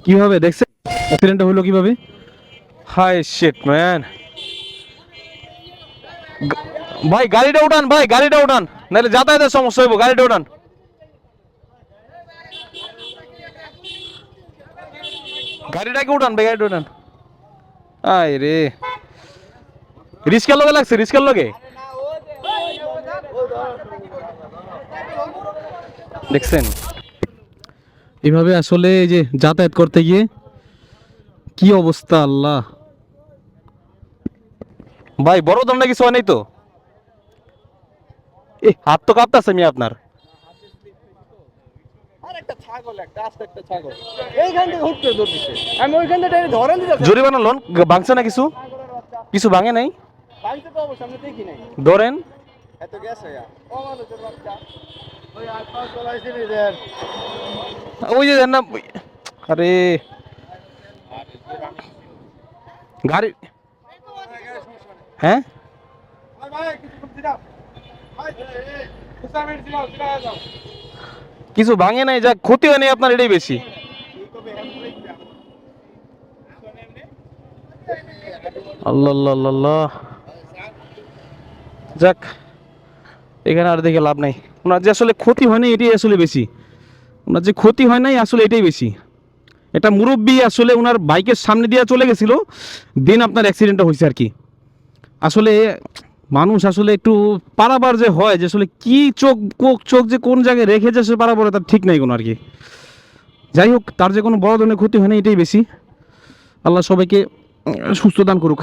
কিভাবে দেখছেন অ্যাক্সিডেন্টটা হলো কিভাবে? Hi shit man. ভাই গাড়িটা উঠান, ভাই গাড়িটা উঠান, নাহলে যাতায়াতের সমস্যা হইব। গাড়িটা উঠান, গাড়িটাকে উঠান ভাই, গাড়িটা উঠান। আয় রে, রিস্কার লগে লাগছে, রিস্কার লগে দেখছেন। এভাবে আসলে এই যে যাতায়াত করতে গিয়ে কি অবস্থা আল্লাহ। ভাই বড় ধরনের কিছু হয় নাই তো? এ হাত তো কাঁপতাছে আমি আপনার। জরিমানা লোন ভাঙছে না কিছু? কিছু ভাঙে নাই? ধরেন ওই যে না, আরে গাড়ি, হ্যাঁ কিছু ভাঙে নাই, যা ক্ষতি হয়নি আপনার এটাই বেশি। আল্লাহ আল্লাহ আল্লাহ আল্লাহ। যাক, এখানে আর দেখে লাভ নাই। ওনার যে আসলে ক্ষতি হয় নাই এটাই আসলে বেশি। ওনার যে ক্ষতি হয় নাই আসলে এটাই বেশি। এটা মুরব্বি আসলে ওনার বাইকের সামনে দিয়ে চলে গেছিল, দিন আপনার অ্যাক্সিডেন্টটা হয়েছে আর কি। আসলে মানুষ আসলে একটু পারাবার যে হয়, যে আসলে কি চোখ চোখ যে কোন জায়গায় রেখে যে সে পারাবার তার ঠিক নাই কোনো আর কি। যাই হোক, তার যে কোনো বড় ধরনের ক্ষতি হয় না এটাই বেশি। আল্লাহ সবাইকে সুস্থ দান করুক।